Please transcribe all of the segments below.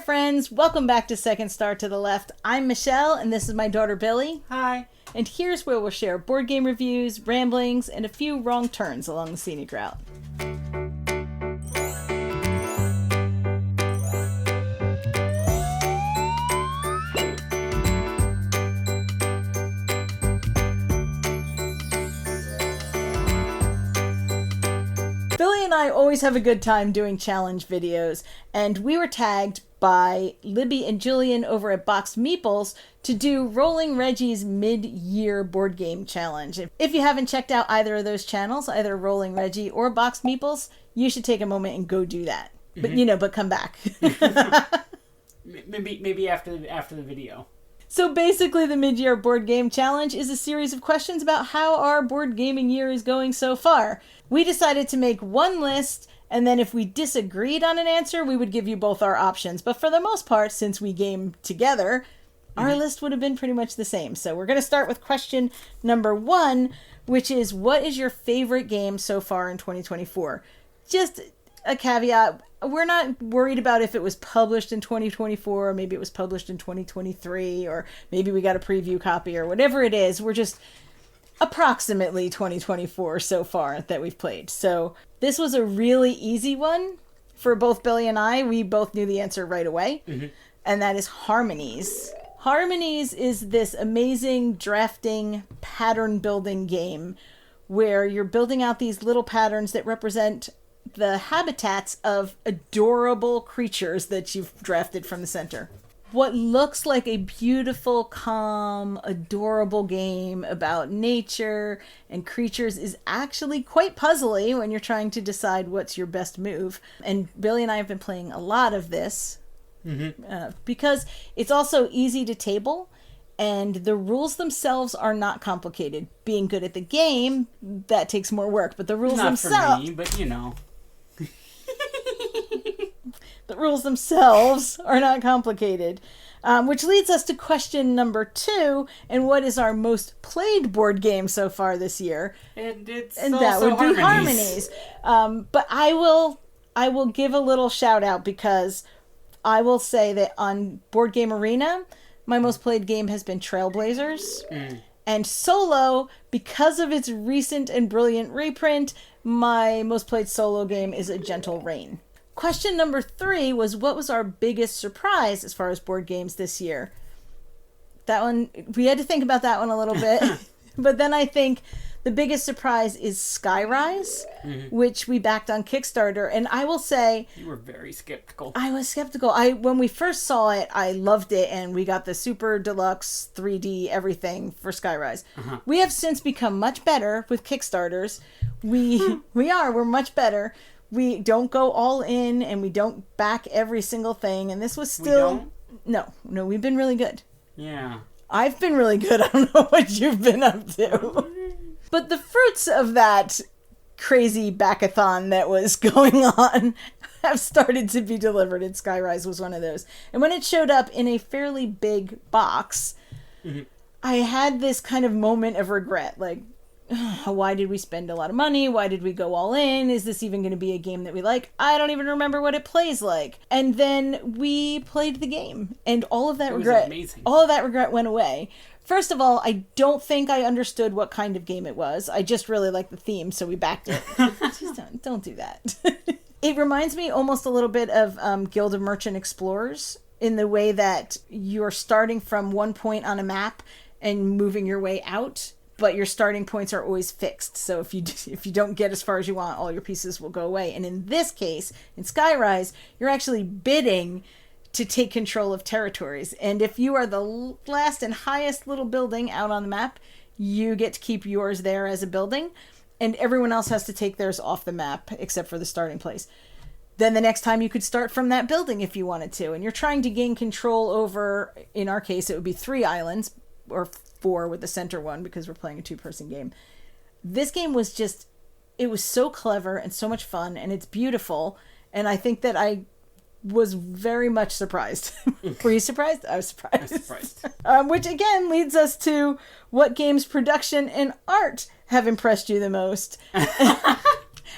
friends. Welcome back to Second Star to the Left. I'm Michelle, and this is my daughter, Billy. Hi. And here's where we'll share board game reviews, ramblings, and a few wrong turns along the scenic route. Billy and I always have a good time doing challenge videos, and we were tagged by Libby and Julian over at Box Meeples to do Rolling Reggie's mid-year board game challenge. If you haven't checked out either of those channels, either Rolling Reggie or Box Meeples, you should take a moment and go do that. Mm-hmm. But come back. maybe after the video. So basically, the mid-year board game challenge is a series of questions about how our board gaming year is going so far. We decided to make one list, and then if we disagreed on an answer, we would give you both our options. But for the most part, since we game together, our list would have been pretty much the same. So we're going to start with question number 1, which is, what is your favorite game so far in 2024? Just a caveat, we're not worried about if it was published in 2024, or maybe it was published in 2023, or maybe we got a preview copy, or whatever it is. We're just approximately 2024 so far that we've played. So this was a really easy one for both Billy and I. We both knew the answer right away, and that is Harmonies. Harmonies is this amazing drafting pattern building game where you're building out these little patterns that represent the habitats of adorable creatures that you've drafted from the center. What looks like a beautiful, calm, adorable game about nature and creatures is actually quite puzzly when you're trying to decide what's your best move. And Billy and I have been playing a lot of this because it's also easy to table, and the rules themselves are not complicated. Being good at the game, that takes more work, but the rules themselves... Not for me, but you know... The rules themselves are not complicated, which leads us to question number 2, and what is our most played board game so far this year? And that would be Harmonies. But I will give a little shout out, because I will say that on Board Game Arena, my most played game has been Trailblazers. And solo, because of its recent and brilliant reprint, my most played solo game is A Gentle Rain. Question number 3 was, what was our biggest surprise as far as board games this year? That one, we had to think about that one a little bit. But then I think the biggest surprise is Skyrise, which we backed on Kickstarter. And I will say... You were very skeptical. I was skeptical. When we first saw it, I loved it. And we got the super deluxe 3D everything for Skyrise. We have since become much better with Kickstarters. We're much better. We don't go all in, and we don't back every single thing. And this was still... No, we've been really good. Yeah. I've been really good. I don't know what you've been up to. But the fruits of that crazy backathon that was going on have started to be delivered, and Skyrise was one of those. And when it showed up in a fairly big box, I had this kind of moment of regret. Like, why did we spend a lot of money? Why did we go all in? Is this even going to be a game that we like? I don't even remember what it plays like. And then we played the game, and all of that regret went away. First of all, I don't think I understood what kind of game it was. I just really liked the theme, so we backed it. Just don't do that. It reminds me almost a little bit of Guild of Merchant Explorers, in the way that you're starting from one point on a map and moving your way out, but your starting points are always fixed. So if you don't get as far as you want, all your pieces will go away. And in this case, in Skyrise, you're actually bidding to take control of territories. And if you are the last and highest little building out on the map, you get to keep yours there as a building, and everyone else has to take theirs off the map except for the starting place. Then the next time you could start from that building if you wanted to. And you're trying to gain control over, in our case, it would be 3 islands, or 4 with the center one, because we're playing a 2-person game. This game was it was so clever and so much fun, and it's beautiful. And I think that I was very much surprised. Were you surprised? I was surprised. Which again leads us to, what games production and art have impressed you the most?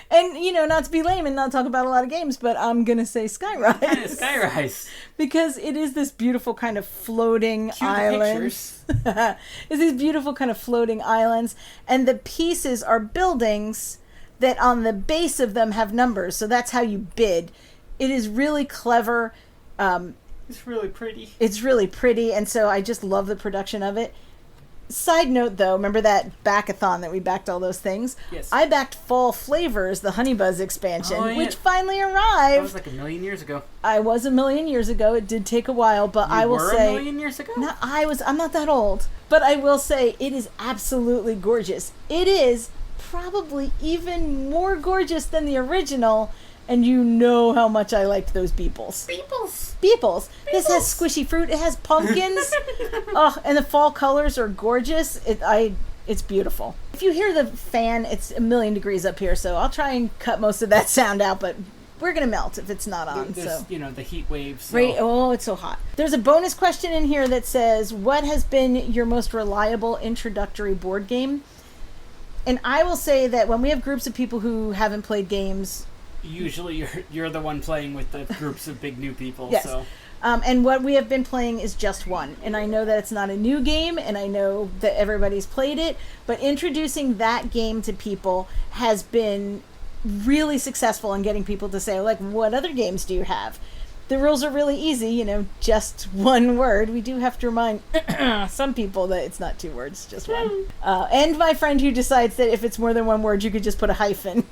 And, not to be lame and not talk about a lot of games, but I'm going to say Skyrise. Yeah, Skyrise. Because it is this beautiful kind of floating islands. It's these beautiful kind of floating islands. And the pieces are buildings that on the base of them have numbers. So that's how you bid. It is really clever. It's really pretty. It's really pretty. And so I just love the production of it. Side note, though, remember that Backathon that we backed all those things? Yes. I backed Fall Flavors, the Honey Buzz expansion, yeah. which finally arrived. That was like 1,000,000 years ago. I was 1,000,000 years ago. It did take a while, but I will say... 1,000,000 years ago? No, I'm not that old. But I will say it is absolutely gorgeous. It is probably even more gorgeous than the original, and you know how much I liked those beeples. Beeples. This has squishy fruit. It has pumpkins. Oh, and the fall colors are gorgeous. It's beautiful. If you hear the fan, it's 1,000,000 degrees up here, so I'll try and cut most of that sound out, but we're going to melt if it's not on. There's, the heat waves. So. Right. Oh, it's so hot. There's a bonus question in here that says, what has been your most reliable introductory board game? And I will say that when we have groups of people who haven't played games... Usually you're the one playing with the groups of big new people. Yes. So. And what we have been playing is just one. And I know that it's not a new game, and I know that everybody's played it, but introducing that game to people has been really successful in getting people to say, like, what other games do you have? The rules are really easy, just one word. We do have to remind some people that it's not 2 words, just one. And my friend who decides that if it's more than 1 word, you could just put a hyphen.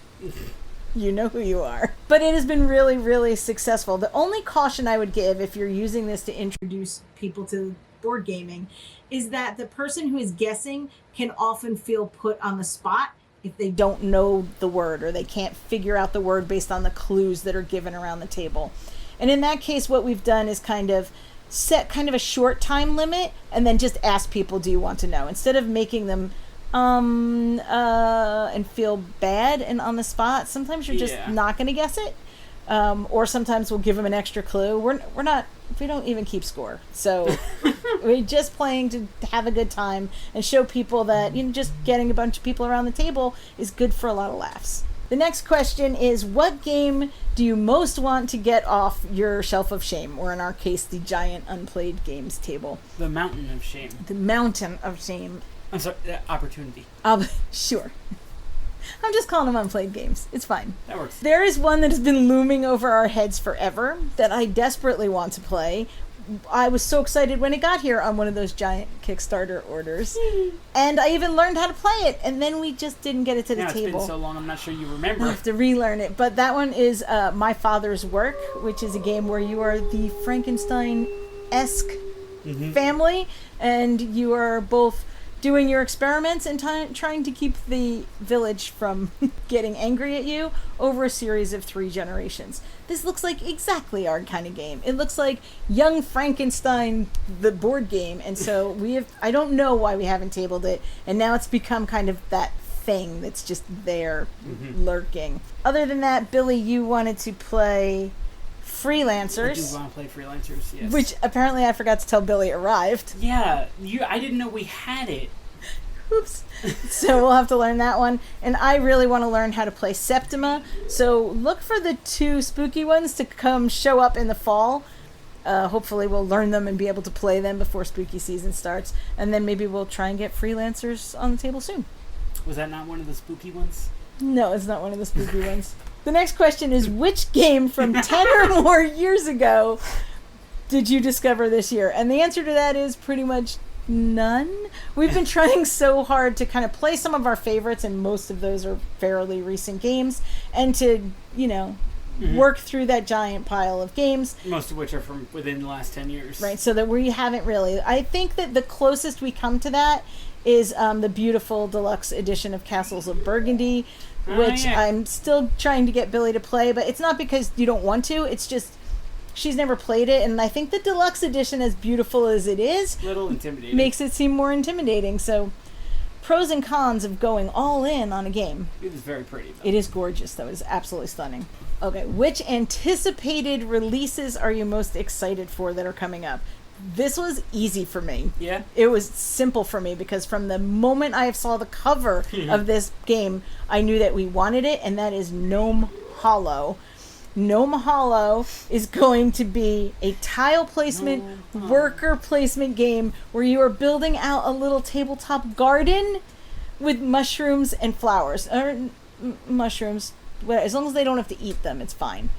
You know who you are. But it has been really, really successful. The only caution I would give if you're using this to introduce people to board gaming is that the person who is guessing can often feel put on the spot if they don't know the word or they can't figure out the word based on the clues that are given around the table. And in that case, what we've done is kind of set kind of a short time limit and then just ask people, do you want to know? Instead of making them and feel bad and on the spot. Sometimes you're just not going to guess it. Or sometimes we'll give them an extra clue. We don't even keep score. So we're just playing to have a good time and show people that, just getting a bunch of people around the table is good for a lot of laughs. The next question is, what game do you most want to get off your shelf of shame? Or in our case, the giant unplayed games table. The Mountain of Shame. The Mountain of Shame. I'm sorry, Opportunity. Sure. I'm just calling them unplayed games. It's fine. That works. There is one that has been looming over our heads forever that I desperately want to play. I was so excited when it got here on one of those giant Kickstarter orders. And I even learned how to play it, and then we just didn't get it to the table. It's been so long, I'm not sure you remember. I have to relearn it. But that one is My Father's Work, which is a game where you are the Frankenstein-esque family, and you are both doing your experiments and trying to keep the village from getting angry at you over a series of 3 generations. This looks like exactly our kind of game. It looks like Young Frankenstein, the board game, and so I don't know why we haven't tabled it, and now it's become kind of that thing that's just there lurking. Other than that, Billy, you wanted to play Freelancers. I do want to play Freelancers, yes. Which apparently I forgot to tell Billy arrived. Yeah, I didn't know we had it. Oops. So we'll have to learn that one. And I really want to learn how to play Septima. So look for the 2 spooky ones to come show up in the fall. Hopefully we'll learn them and be able to play them before spooky season starts. And then maybe we'll try and get Freelancers on the table soon. Was that not one of the spooky ones? No, it's not one of the spooky ones. The next question is, which game from 10 or more years ago did you discover this year? And the answer to that is pretty much none. We've been trying so hard to kind of play some of our favorites, and most of those are fairly recent games, and to, work through that giant pile of games. Most of which are from within the last 10 years. Right, so that we haven't really. I think that the closest we come to that is the beautiful deluxe edition of Castles of Burgundy, which I'm still trying to get Billy to play, but it's not because you don't want to, it's just she's never played it, and I think the deluxe edition, as beautiful as it is, little intimidating, makes it seem more intimidating. So pros and cons of going all in on a game. It is very pretty, though. It is gorgeous, though. It is absolutely stunning. Okay, which anticipated releases are you most excited for that are coming up? This was easy for me. Yeah? It was simple for me because from the moment I saw the cover of this game, I knew that we wanted it, and that is Gnome Hollow. Gnome Hollow is going to be a tile placement, worker placement game where you are building out a little tabletop garden with mushrooms and flowers. Or mushrooms. As long as they don't have to eat them, it's fine.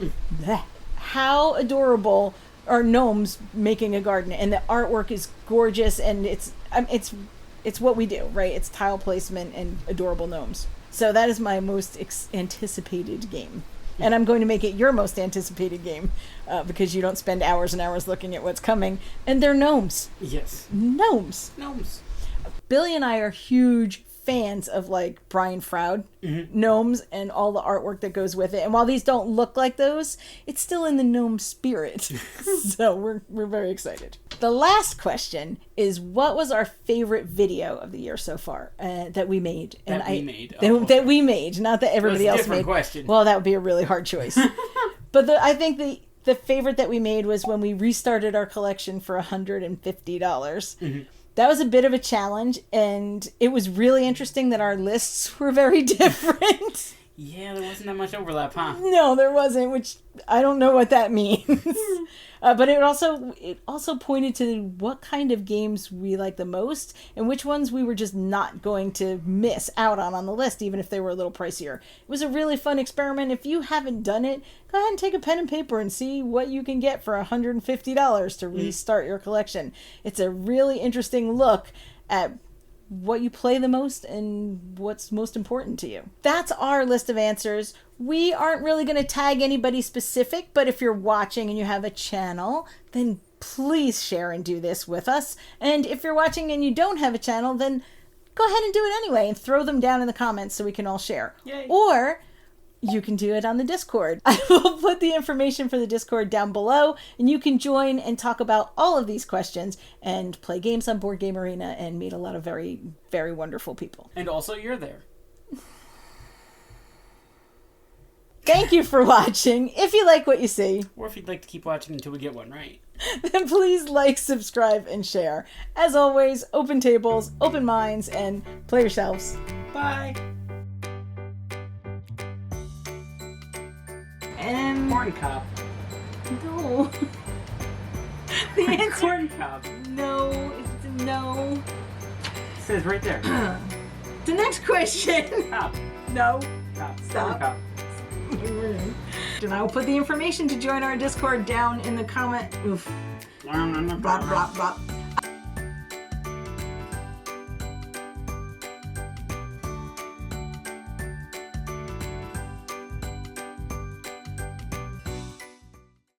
How adorable are gnomes making a garden, and the artwork is gorgeous, and it's what we do, right? It's tile placement and adorable gnomes. So that is my most anticipated game. And I'm going to make it your most anticipated game because you don't spend hours and hours looking at what's coming. And they're gnomes. Yes. Gnomes. Billie and I are huge fans of like Brian Froud gnomes and all the artwork that goes with it. And while these don't look like those, it's still in the gnome spirit. So we're very excited. The last question is, what was our favorite video of the year so far that we made? That we made, not that everybody else made. Question. Well, that would be a really hard choice. But I think the favorite that we made was when we restarted our collection for $150. That was a bit of a challenge, and it was really interesting that our lists were very different. Yeah, there wasn't that much overlap, huh? No, there wasn't, which I don't know what that means. But it also pointed to what kind of games we like the most and which ones we were just not going to miss out on the list, even if they were a little pricier. It was a really fun experiment. If you haven't done it, go ahead and take a pen and paper and see what you can get for $150 to restart your collection. It's a really interesting look at what you play the most and what's most important to you. That's our list of answers. We aren't really going to tag anybody specific, but if you're watching and you have a channel, then please share and do this with us. And if you're watching and you don't have a channel, then go ahead and do it anyway and throw them down in the comments so we can all share. Yay. Or you can do it on the Discord. I will put the information for the Discord down below, and you can join and talk about all of these questions and play games on Board Game Arena and meet a lot of very, very wonderful people. And also, you're there. Thank you for watching. If you like what you see, or if you'd like to keep watching until we get one right, then please like, subscribe, and share. As always, open tables, open minds, and play yourselves. Bye. And corn cob. No. The answer. Corn cob. No. It's a no. It says right there. The next question. Cob. No. Cob. Stop. Corn cob. And I will put the information to join our Discord down in the comment. Oof. Blah, Blah, blah, blah.